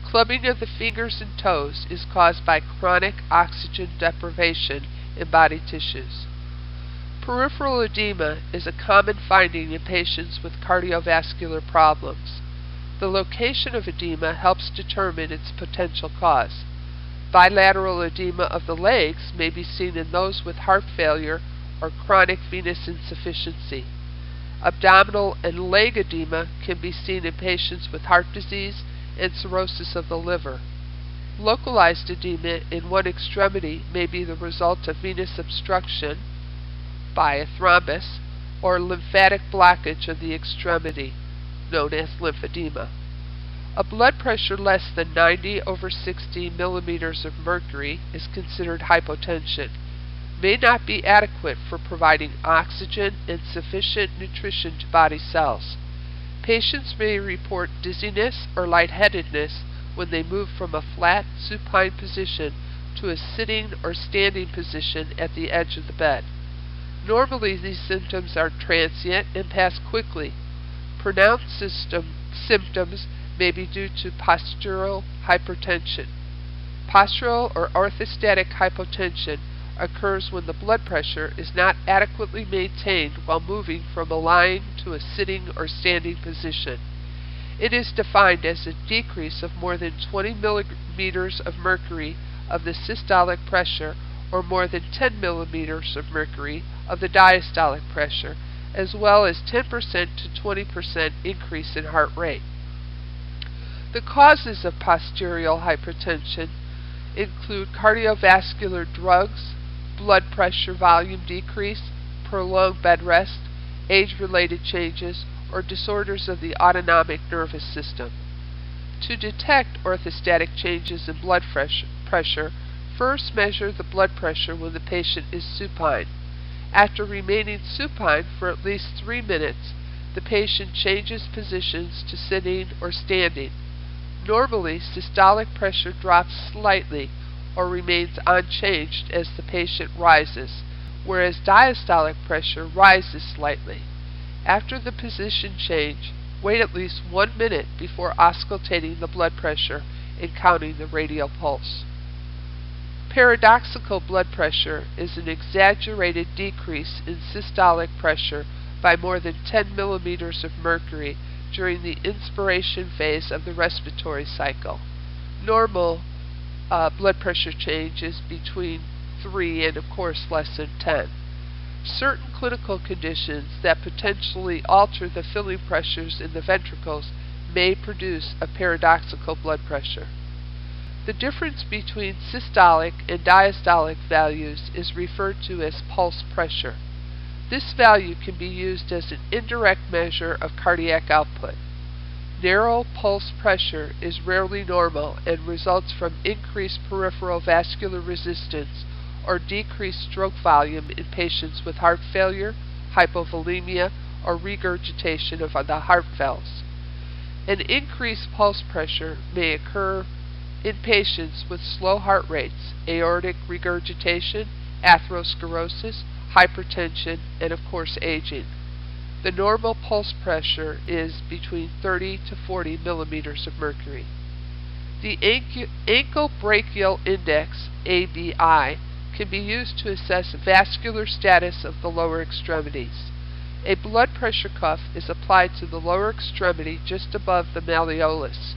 Speaker 1: Clubbing of the fingers and toes is caused by chronic oxygen deprivation in body tissues. Peripheral edema is a common finding in patients with cardiovascular problems. The location of edema helps determine its potential cause. Bilateral edema of the legs may be seen in those with heart failure or chronic venous insufficiency. Abdominal and leg edema can be seen in patients with heart disease and cirrhosis of the liver. Localized edema in one extremity may be the result of venous obstruction by a thrombus or lymphatic blockage of the extremity, known as lymphedema. A blood pressure less than 90/60 millimeters of mercury is considered hypotension. May not be adequate for providing oxygen and sufficient nutrition to body cells. Patients may report dizziness or lightheadedness when they move from a flat, supine position to a sitting or standing position at the edge of the bed. Normally, these symptoms are transient and pass quickly. Pronounced symptoms may be due to postural hypertension. Postural or orthostatic hypotension occurs when the blood pressure is not adequately maintained while moving from a lying to a sitting or standing position. It is defined as a decrease of more than 20 millimeters of mercury of the systolic pressure or more than 10 millimeters of mercury of the diastolic pressure, as well as 10% to 20% increase in heart rate. The causes of postural hypertension include cardiovascular drugs, blood pressure volume decrease, prolonged bed rest, age-related changes, or disorders of the autonomic nervous system. To detect orthostatic changes in blood pressure, first measure the blood pressure when the patient is supine. After remaining supine for at least 3 minutes, the patient changes positions to sitting or standing. Normally, systolic pressure drops slightly or remains unchanged as the patient rises, whereas diastolic pressure rises slightly. After the position change, wait at least 1 minute before auscultating the blood pressure and counting the radial pulse. Paradoxical blood pressure is an exaggerated decrease in systolic pressure by more than 10 millimeters of mercury during the inspiration phase of the respiratory cycle. Normal blood pressure change is between 3 and, of course, less than 10. Certain clinical conditions that potentially alter the filling pressures in the ventricles may produce a paradoxical blood pressure. The difference between systolic and diastolic values is referred to as pulse pressure. This value can be used as an indirect measure of cardiac output. Narrow pulse pressure is rarely normal and results from increased peripheral vascular resistance or decreased stroke volume in patients with heart failure, hypovolemia, or regurgitation of the heart valves. An increased pulse pressure may occur in patients with slow heart rates, aortic regurgitation, atherosclerosis, hypertension, and of course aging. The normal pulse pressure is between 30 to 40 millimeters of mercury. The ankle brachial index, ABI, can be used to assess vascular status of the lower extremities. A blood pressure cuff is applied to the lower extremity just above the malleolus.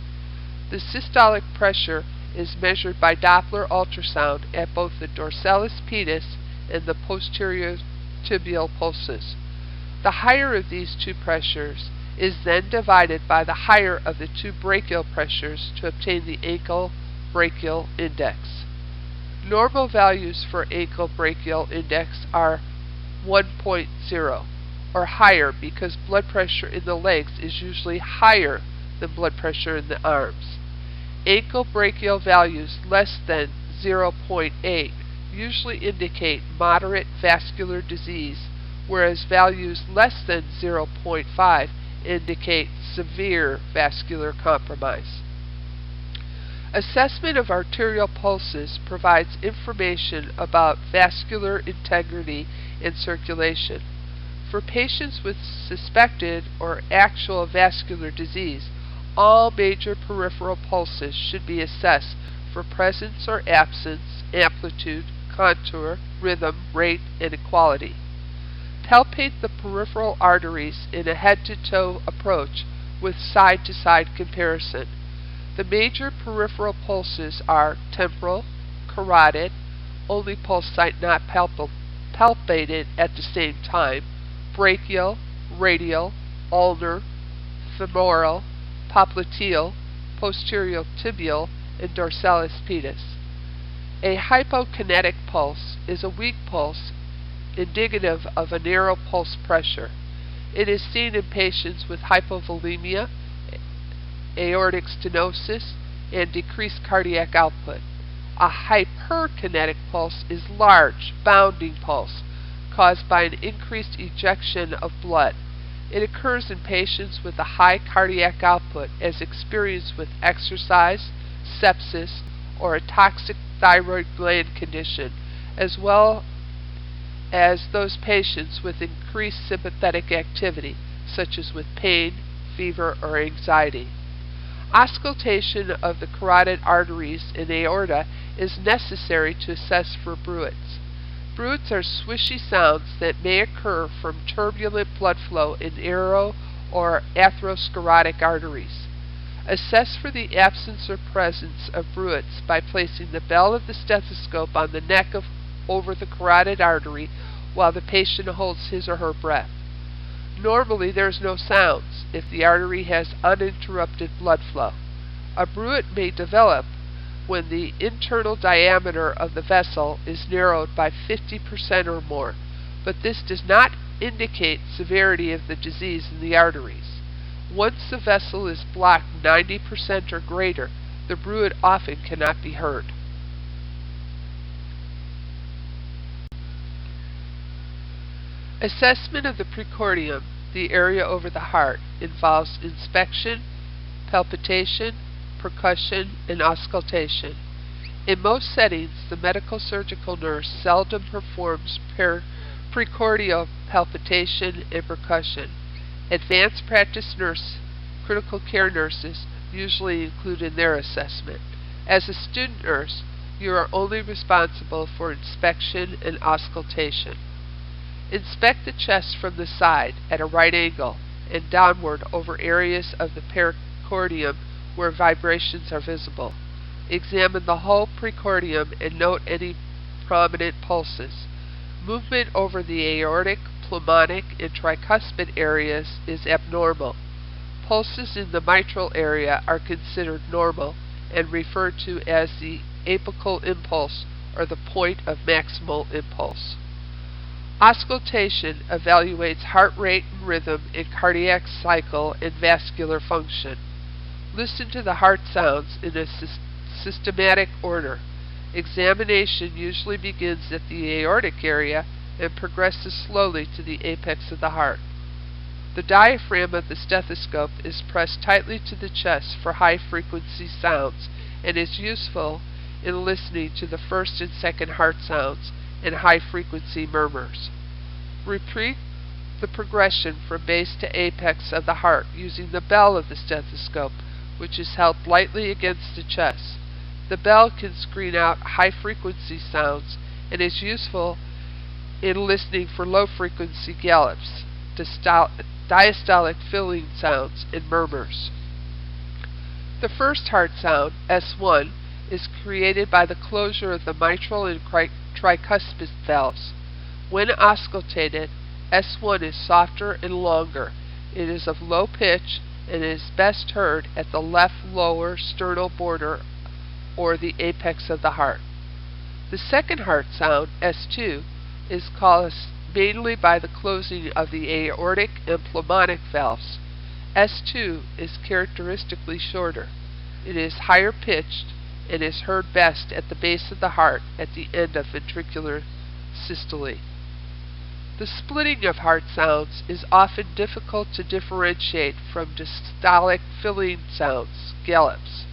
Speaker 1: The systolic pressure is measured by Doppler ultrasound at both the dorsalis pedis and the posterior tibial pulses. The higher of these two pressures is then divided by the higher of the two brachial pressures to obtain the ankle brachial index. Normal values for ankle brachial index are 1.0 or higher because blood pressure in the legs is usually higher than blood pressure in the arms. Ankle brachial values less than 0.8 usually indicate moderate vascular disease, whereas values less than 0.5 indicate severe vascular compromise. Assessment of arterial pulses provides information about vascular integrity and circulation. For patients with suspected or actual vascular disease, all major peripheral pulses should be assessed for presence or absence, amplitude, contour, rhythm, rate, and equality. Palpate the peripheral arteries in a head-to-toe approach with side-to-side comparison. The major peripheral pulses are temporal, carotid, only pulse site not palpated at the same time, brachial, radial, ulnar, femoral, popliteal, posterior tibial, and dorsalis pedis. A hypokinetic pulse is a weak pulse indicative of a narrow pulse pressure. It is seen in patients with hypovolemia, aortic stenosis, and decreased cardiac output. A hyperkinetic pulse is large, bounding pulse caused by an increased ejection of blood. It occurs in patients with a high cardiac output as experienced with exercise, sepsis, or a toxic thyroid gland condition, as well as those patients with increased sympathetic activity, such as with pain, fever, or anxiety. Auscultation of the carotid arteries in aorta is necessary to assess for bruits. Bruits are swishy sounds that may occur from turbulent blood flow in aero or atherosclerotic arteries. Assess for the absence or presence of bruits by placing the bell of the stethoscope on the neck over the carotid artery while the patient holds his or her breath. Normally there is no sounds if the artery has uninterrupted blood flow. A bruit may develop when the internal diameter of the vessel is narrowed by 50% or more, but this does not indicate severity of the disease in the arteries. Once the vessel is blocked 90% or greater, the bruit often cannot be heard. Assessment of the precordium, the area over the heart, involves inspection, palpitation, percussion, and auscultation. In most settings, the medical surgical nurse seldom performs precordial palpitation and percussion. Advanced practice critical care nurses usually include in their assessment. As a student nurse, you are only responsible for inspection and auscultation. Inspect the chest from the side at a right angle and downward over areas of the pericardium where vibrations are visible. Examine the whole precordium and note any prominent pulses. Movement over the aortic, pulmonic, and tricuspid areas is abnormal. Pulses in the mitral area are considered normal and referred to as the apical impulse or the point of maximal impulse. Auscultation evaluates heart rate and rhythm in cardiac cycle and vascular function. Listen to the heart sounds in a systematic order. Examination usually begins at the aortic area and progresses slowly to the apex of the heart. The diaphragm of the stethoscope is pressed tightly to the chest for high-frequency sounds and is useful in listening to the first and second heart sounds and high-frequency murmurs. Repeat the progression from base to apex of the heart using the bell of the stethoscope, which is held lightly against the chest. The bell can screen out high-frequency sounds and is useful in listening for low-frequency gallops, diastolic filling sounds, and murmurs. The first heart sound, S1, is created by the closure of the mitral and tricuspid valves. When auscultated, S1 is softer and longer. It is of low pitch and is best heard at the left lower sternal border or the apex of the heart. The second heart sound, S2, is caused mainly by the closing of the aortic and pulmonic valves. S2 is characteristically shorter. It is higher pitched and is heard best at the base of the heart at the end of ventricular systole. The splitting of heart sounds is often difficult to differentiate from diastolic filling sounds, gallops.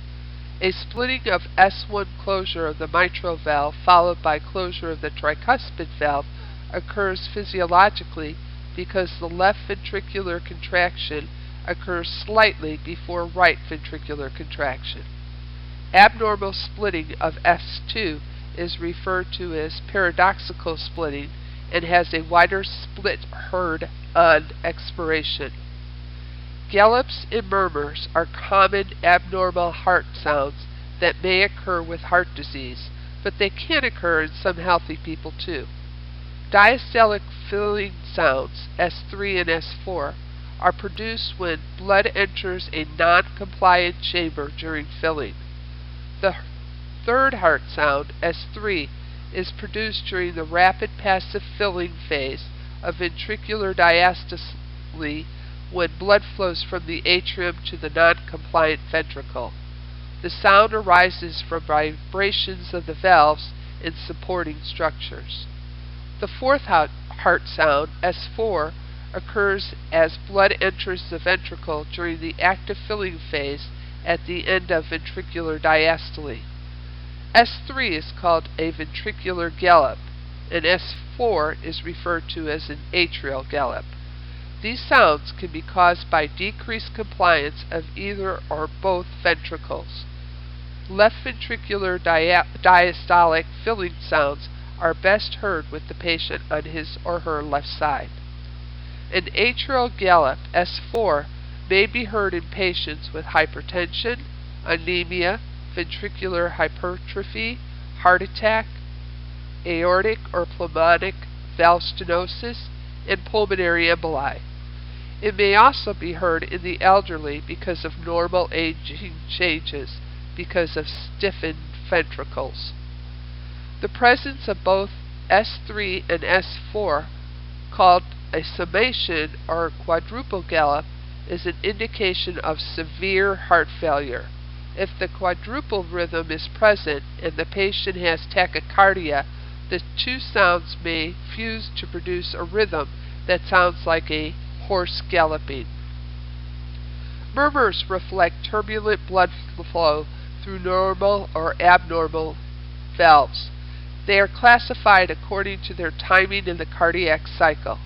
Speaker 1: A splitting of S1 closure of the mitral valve followed by closure of the tricuspid valve occurs physiologically because the left ventricular contraction occurs slightly before right ventricular contraction. Abnormal splitting of S2 is referred to as paradoxical splitting and has a wider split heard on expiration. Gallops and murmurs are common abnormal heart sounds that may occur with heart disease, but they can occur in some healthy people too. Diastolic filling sounds, S3 and S4, are produced when blood enters a non-compliant chamber during filling. The third heart sound, S3, is produced during the rapid passive filling phase of ventricular diastole when blood flows from the atrium to the non-compliant ventricle. The sound arises from vibrations of the valves and supporting structures. The fourth heart sound, S4, occurs as blood enters the ventricle during the active filling phase at the end of ventricular diastole. S3 is called a ventricular gallop, and S4 is referred to as an atrial gallop. These sounds can be caused by decreased compliance of either or both ventricles. Left ventricular diastolic filling sounds are best heard with the patient on his or her left side. An atrial gallop, S4, may be heard in patients with hypertension, anemia, ventricular hypertrophy, heart attack, aortic or pulmonic valve stenosis, and pulmonary emboli. It may also be heard in the elderly because of normal aging changes, because of stiffened ventricles. The presence of both S3 and S4, called a summation or quadruple gallop, is an indication of severe heart failure. If the quadruple rhythm is present and the patient has tachycardia, the two sounds may fuse to produce a rhythm that sounds like a horse galloping. Murmurs reflect turbulent blood flow through normal or abnormal valves. They are classified according to their timing in the cardiac cycle.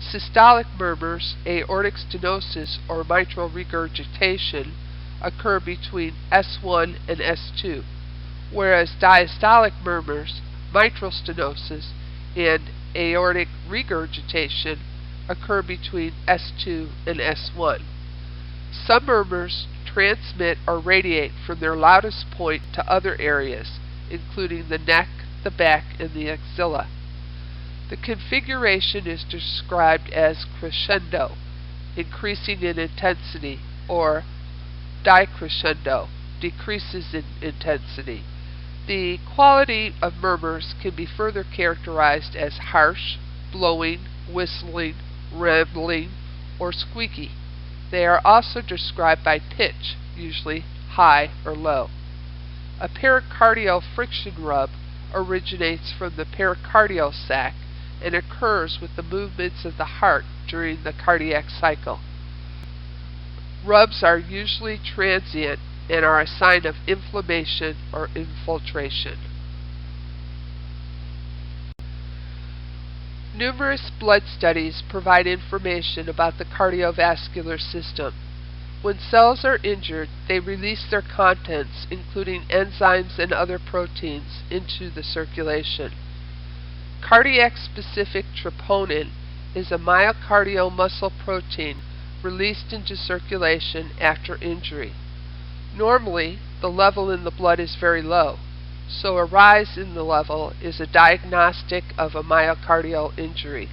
Speaker 1: Systolic murmurs, aortic stenosis, or mitral regurgitation occur between S1 and S2, whereas diastolic murmurs, mitral stenosis, and aortic regurgitation occur between S2 and S1. Some murmurs transmit or radiate from their loudest point to other areas, including the neck, the back, and the axilla. The configuration is described as crescendo, increasing in intensity, or decrescendo, decreases in intensity. The quality of murmurs can be further characterized as harsh, blowing, whistling, rambling, or squeaky. They are also described by pitch, usually high or low. A pericardial friction rub originates from the pericardial sac and occurs with the movements of the heart during the cardiac cycle. Rubs are usually transient and are a sign of inflammation or infiltration. Numerous blood studies provide information about the cardiovascular system. When cells are injured, they release their contents, including enzymes and other proteins, into the circulation. Cardiac-specific troponin is a myocardial muscle protein released into circulation after injury. Normally, the level in the blood is very low, so a rise in the level is a diagnostic of a myocardial injury.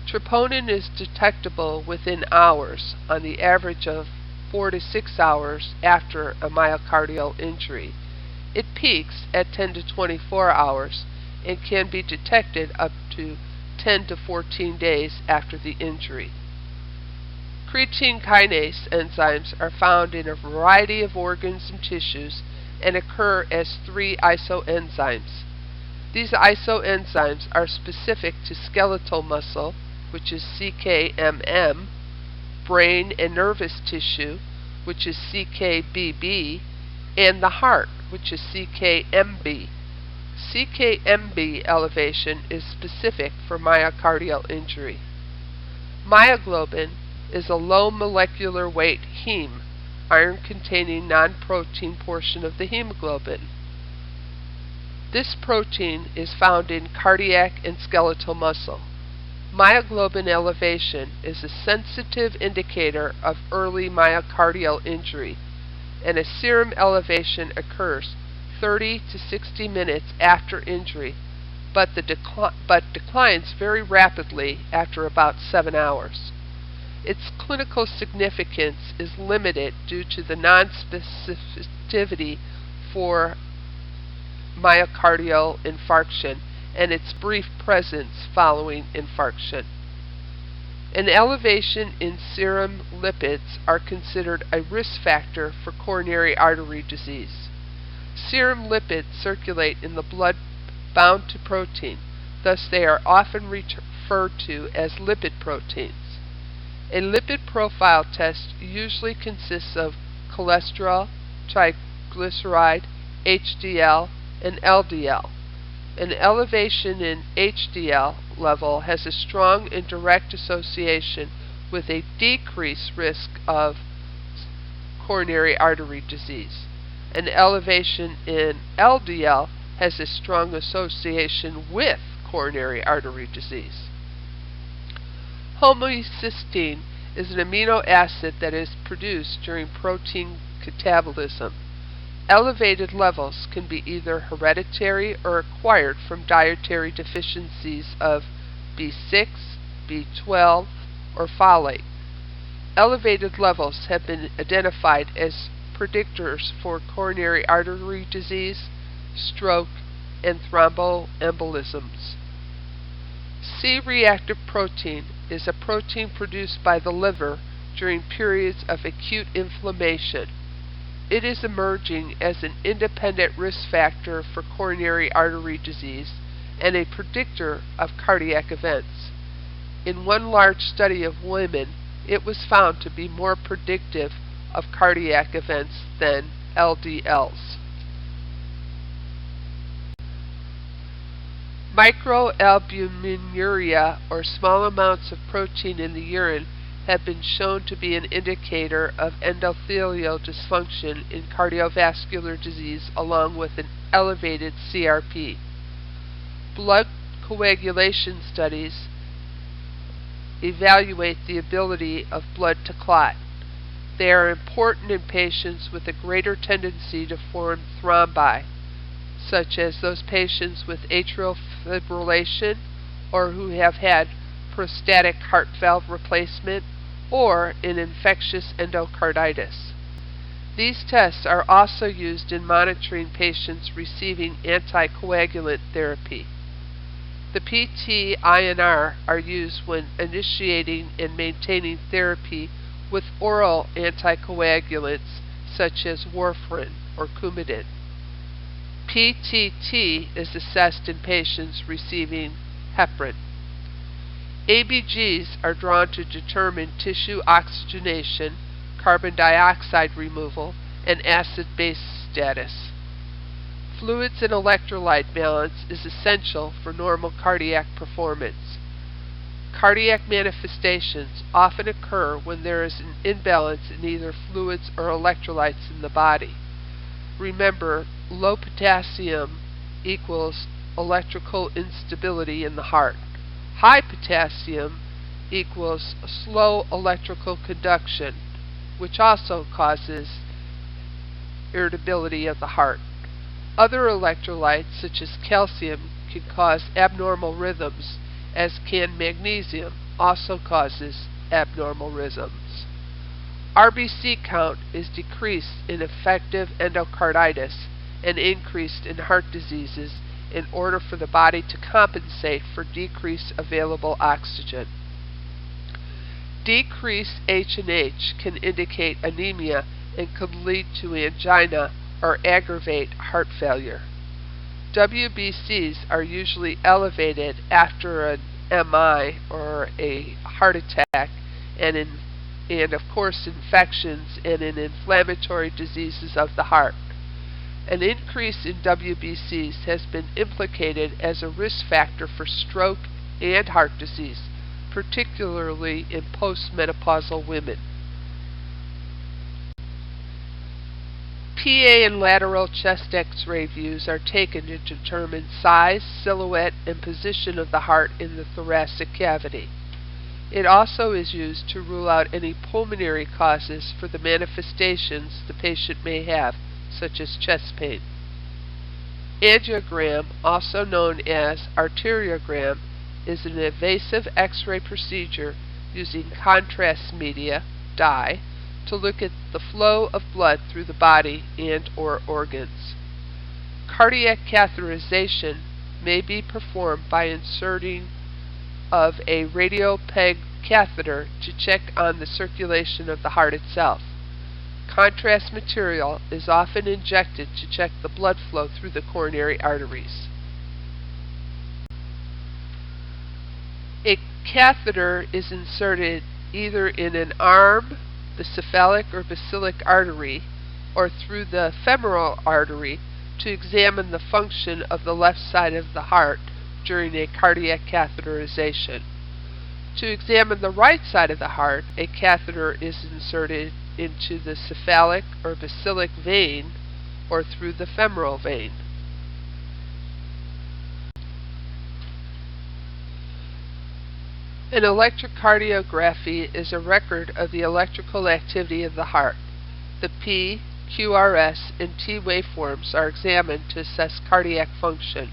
Speaker 1: Troponin is detectable within hours, on the average of 4 to 6 hours after a myocardial injury. It peaks at 10 to 24 hours and can be detected up to 10 to 14 days after the injury. Creatine kinase enzymes are found in a variety of organs and tissues and occur as 3 isoenzymes. These isoenzymes are specific to skeletal muscle, which is CKMM, brain and nervous tissue, which is CKBB, and the heart, which is CKMB. CKMB elevation is specific for myocardial injury. Myoglobin is a low molecular weight heme, iron-containing non-protein portion of the hemoglobin. This protein is found in cardiac and skeletal muscle. Myoglobin elevation is a sensitive indicator of early myocardial injury, and a serum elevation occurs 30 to 60 minutes after injury, but declines very rapidly after about 7 hours. Its clinical significance is limited due to the nonspecificity for myocardial infarction and its brief presence following infarction. An elevation in serum lipids are considered a risk factor for coronary artery disease. Serum lipids circulate in the blood bound to protein, thus they are often referred to as lipid proteins. A lipid profile test usually consists of cholesterol, triglyceride, HDL, and LDL. An elevation in HDL level has a strong and direct association with a decreased risk of coronary artery disease. An elevation in LDL has a strong association with coronary artery disease. Homocysteine is an amino acid that is produced during protein catabolism. Elevated levels can be either hereditary or acquired from dietary deficiencies of B6, B12, or folate. Elevated levels have been identified as predictors for coronary artery disease, stroke, and thromboembolisms. C-reactive protein is a protein produced by the liver during periods of acute inflammation. It is emerging as an independent risk factor for coronary artery disease and a predictor of cardiac events. In one large study of women, it was found to be more predictive of cardiac events than LDLs. Microalbuminuria, or small amounts of protein in the urine, have been shown to be an indicator of endothelial dysfunction in cardiovascular disease along with an elevated CRP. Blood coagulation studies evaluate the ability of blood to clot. They are important in patients with a greater tendency to form thrombi, such as those patients with atrial fibrillation or who have had prostatic heart valve replacement or in infectious endocarditis. These tests are also used in monitoring patients receiving anticoagulant therapy. The PT-INR are used when initiating and maintaining therapy with oral anticoagulants such as warfarin or Coumadin. PTT is assessed in patients receiving heparin. ABGs are drawn to determine tissue oxygenation, carbon dioxide removal, and acid-base status. Fluids and electrolyte balance is essential for normal cardiac performance. Cardiac manifestations often occur when there is an imbalance in either fluids or electrolytes in the body. Remember, low potassium equals electrical instability in the heart. High potassium equals slow electrical conduction, which also causes irritability of the heart. Other electrolytes, such as calcium, can cause abnormal rhythms, as can magnesium, also causes abnormal rhythms. RBC count is decreased in effective endocarditis and increased in heart diseases in order for the body to compensate for decreased available oxygen. Decreased H&H can indicate anemia and could lead to angina or aggravate heart failure. WBCs are usually elevated after an MI or a heart attack and of course infections and in inflammatory diseases of the heart. An increase in WBCs has been implicated as a risk factor for stroke and heart disease, particularly in postmenopausal women. PA and lateral chest X-ray views are taken to determine size, silhouette, and position of the heart in the thoracic cavity. It also is used to rule out any pulmonary causes for the manifestations the patient may have, such as chest pain. Angiogram, also known as arteriogram, is an invasive X-ray procedure using contrast media, dye, to look at the flow of blood through the body and or organs. Cardiac catheterization may be performed by inserting of a radiopeg catheter to check on the circulation of the heart itself. Contrast material is often injected to check the blood flow through the coronary arteries. A catheter is inserted either in an arm, the cephalic or basilic artery, or through the femoral artery to examine the function of the left side of the heart during a cardiac catheterization. To examine the right side of the heart, a catheter is inserted into the cephalic or basilic vein or through the femoral vein. An electrocardiography is a record of the electrical activity of the heart. The P, QRS, and T waveforms are examined to assess cardiac function.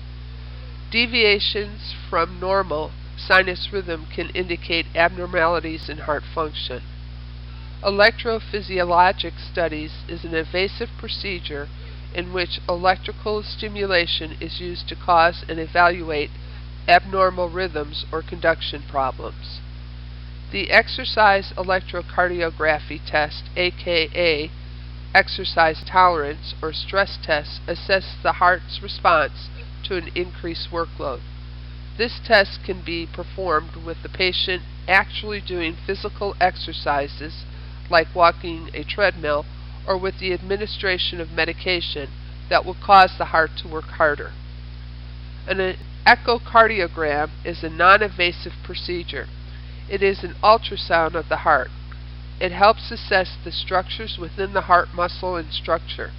Speaker 1: Deviations from normal sinus rhythm can indicate abnormalities in heart function. Electrophysiologic studies is an invasive procedure in which electrical stimulation is used to cause and evaluate abnormal rhythms or conduction problems. The exercise electrocardiography test, aka exercise tolerance or stress test, assesses the heart's response to an increased workload. This test can be performed with the patient actually doing physical exercises like walking a treadmill or with the administration of medication that will cause the heart to work harder. An echocardiogram is a non-invasive procedure. It is an ultrasound of the heart. It helps assess the structures within the heart muscle and structure.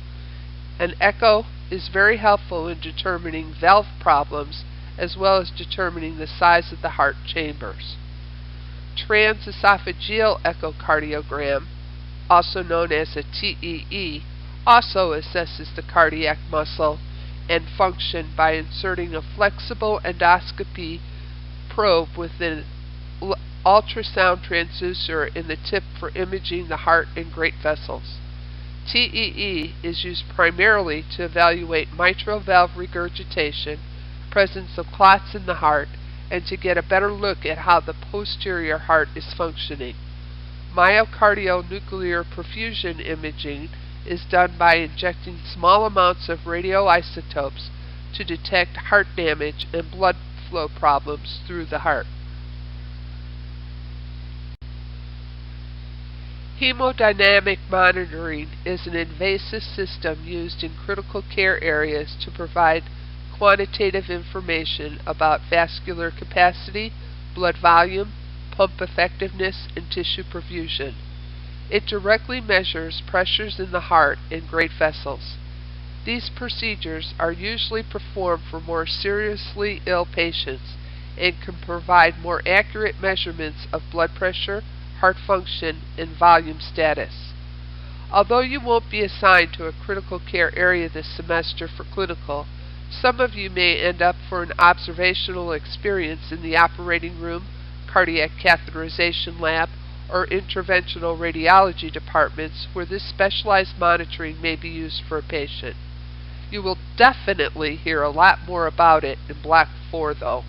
Speaker 1: An echo is very helpful in determining valve problems as well as determining the size of the heart chambers. Transesophageal echocardiogram, also known as a TEE, also assesses the cardiac muscle and function by inserting a flexible endoscopy probe with an ultrasound transducer in the tip for imaging the heart and great vessels. TEE is used primarily to evaluate mitral valve regurgitation, presence of clots in the heart, and to get a better look at how the posterior heart is functioning. Myocardial nuclear perfusion imaging is done by injecting small amounts of radioisotopes to detect heart damage and blood flow problems through the heart. Hemodynamic monitoring is an invasive system used in critical care areas to provide quantitative information about vascular capacity, blood volume, pump effectiveness, and tissue perfusion. It directly measures pressures in the heart and great vessels. These procedures are usually performed for more seriously ill patients and can provide more accurate measurements of blood pressure, heart function, and volume status. Although you won't be assigned to a critical care area this semester for clinical, some of you may end up for an observational experience in the operating room, cardiac catheterization lab, or interventional radiology departments where this specialized monitoring may be used for a patient. You will definitely hear a lot more about it in Block 4 though.